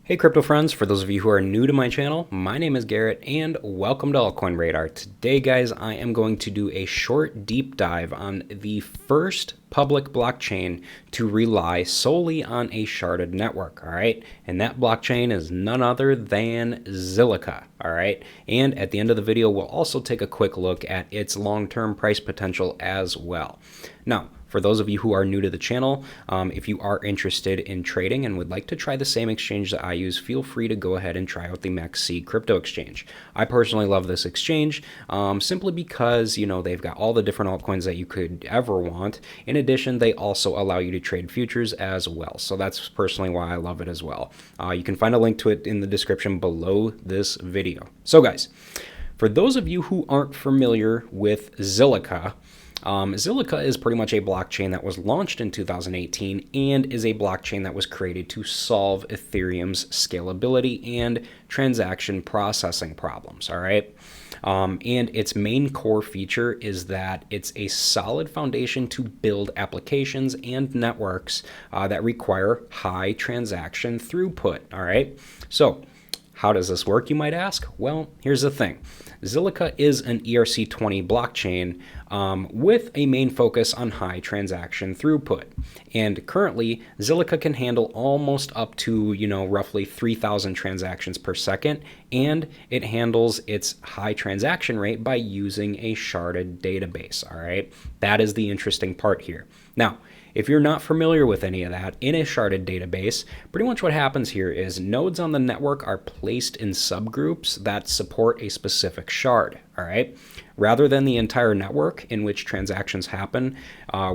Hey crypto friends, for those of you who are new to my channel, my name is Garrett and welcome to Altcoin Radar. Today guys, I am going to do a short deep dive on the first public blockchain to rely solely on a sharded network, all right? And that blockchain is none other than Zilliqa, all right? And at the end of the video, we'll also take a quick look at its long-term price potential as well. Now, for those of you who are new to the channel, if you are interested in trading and would like to try the same exchange that I use, feel free to go ahead and try out the MEXC crypto exchange. I personally love this exchange simply because, you know, they've got all the different altcoins that you could ever want. In addition, they also allow you to trade futures as well. So that's personally why I love it as well. You can find a link to it in the description below this video. So guys, for those of you who aren't familiar with Zilliqa, Zilliqa is pretty much a blockchain that was launched in 2018 and is a blockchain that was created to solve Ethereum's scalability and transaction processing problems, all right? And its main core feature is that it's a solid foundation to build applications and networks that require high transaction throughput, all right? So how does this work, you might ask? Well, here's the thing. Zilliqa is an ERC20 blockchain with a main focus on high transaction throughput. And currently, Zilliqa can handle almost up to, roughly 3,000 transactions per second, and it handles its high transaction rate by using a sharded database, all right? That is the interesting part here. Now, if you're not familiar with any of that, in a sharded database, pretty much what happens here is nodes on the network are placed in subgroups that support a specific shard, all right? Rather than the entire network in which transactions happen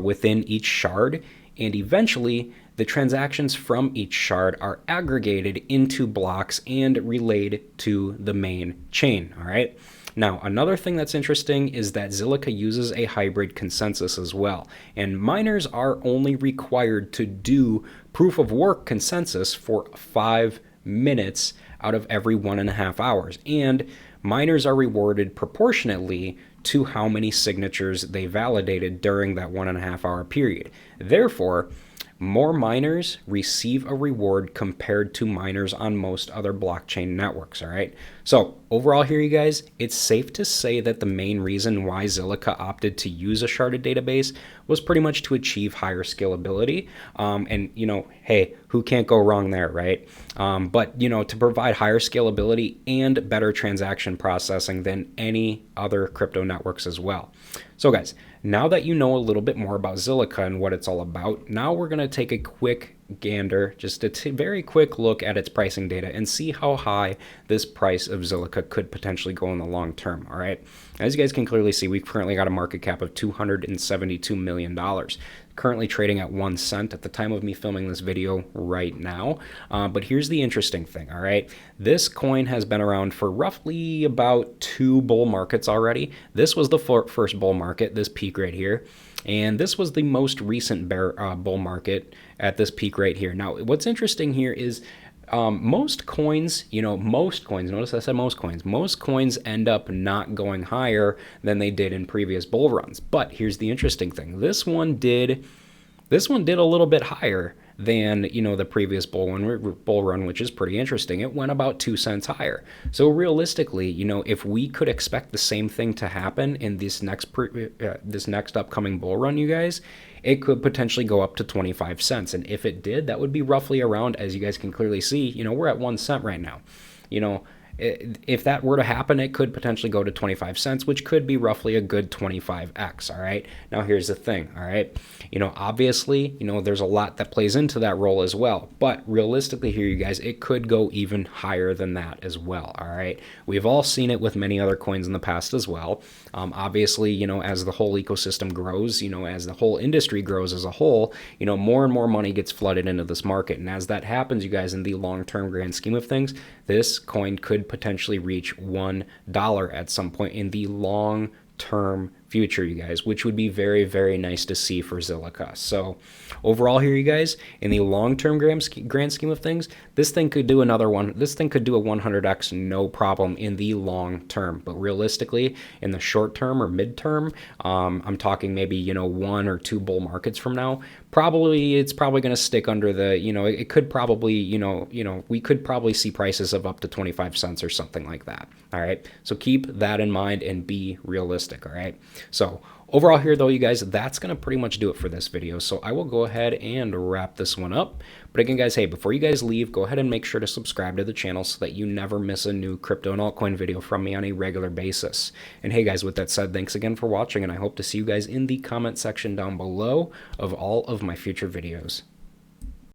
within each shard, and eventually the transactions from each shard are aggregated into blocks and relayed to the main chain, all right? Now, another thing that's interesting is that Zilliqa uses a hybrid consensus as well, and miners are only required to do proof of work consensus for 5 minutes out of every 1.5 hours, and miners are rewarded proportionately to how many signatures they validated during that 1.5 hour period. Therefore, more miners receive a reward compared to miners on most other blockchain networks, all right? So overall here, you guys, it's safe to say that the main reason why Zilliqa opted to use a sharded database was pretty much to achieve higher scalability. And, hey, who can't go wrong there, right? But, to provide higher scalability and better transaction processing than any other crypto networks as well. So guys, now that you know a little bit more about Zilliqa and what it's all about, now we're going to take a quick gander, just a very quick look at its pricing data and see how high this price of Zilliqa could potentially go in the long term, all right? As you guys can clearly see, we've currently got a market cap of $272 million. Currently trading at 1 cent at the time of me filming this video right now. But here's the interesting thing, all right? This coin has been around for roughly about 2 bull markets already. This was the first bull market, this peak right here. And this was the most recent bull market at this peak right here. Now, what's interesting here is most coins, notice I said most coins end up not going higher than they did in previous bull runs. But here's the interesting thing. This one did a little bit higher than, the previous bull run, which is pretty interesting. It went about 2 cents higher. So realistically, if we could expect the same thing to happen in this next upcoming bull run, you guys, it could potentially go up to 25 cents. And if it did, that would be roughly around, as you guys can clearly see, we're at 1 cent right now. If that were to happen, it could potentially go to 25 cents, which could be roughly a good 25x, all right? Now, here's the thing, all right? Obviously, there's a lot that plays into that role as well. But realistically here, you guys, it could go even higher than that as well, all right? We've all seen it with many other coins in the past as well. Obviously, as the whole ecosystem grows, as the whole industry grows as a whole, more and more money gets flooded into this market. And as that happens, you guys, in the long-term grand scheme of things, this coin could potentially reach $1 at some point in the long term future, you guys, which would be very, very nice to see for Zilliqa. So overall here, you guys, in the long-term grand scheme of things, this thing could do another one. This thing could do a 100x no problem in the long term. But realistically, in the short term or mid-term, I'm talking maybe, 1 or 2 bull markets from now, probably it's probably going to stick under the, it could probably, we could probably see prices of up to 25 cents or something like that. All right. So keep that in mind and be realistic. All right. So overall here though, you guys, that's going to pretty much do it for this video. So I will go ahead and wrap this one up. But again, guys, hey, before you guys leave, go ahead and make sure to subscribe to the channel so that you never miss a new crypto and altcoin video from me on a regular basis. And hey, guys, with that said, thanks again for watching, and I hope to see you guys in the comment section down below of all of my future videos.